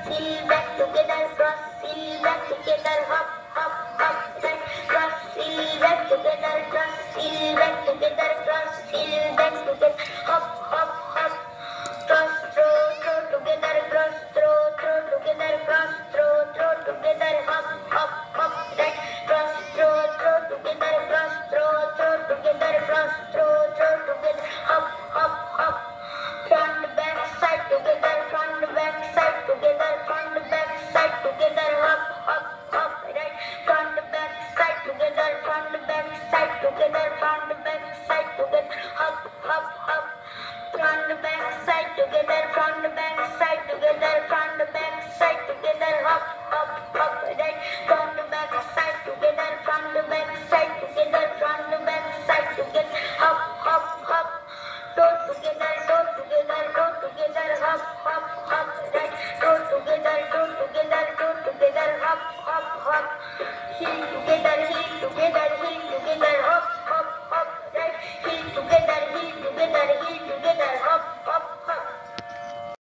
heel back together, cross heel back together, hop, hop, hop, right. Cross heel back together, cross heel back together, cross heel back together, hop, hop, hop. Cross, throw together, cross, throw together, cross, throw together, hop, hop, hop, right. Cross, throw together, cross, throw together, cross, throw together, hop, hop, hop. Front, back, side together, front, back, side together, front, back, side together, hop, hop, hop, right. Front, back, side together, front, back, side together, front, back, side together, hop, hop, hop. Front, back, side together, front, back, side together, front, back, side together, hop, hop, hop, right. Front, back, side together, front, back, side together, front, back, side together, hop, hop, hop. Toe together, hop, hop, hop, right. Toe together, hop, hop, hop.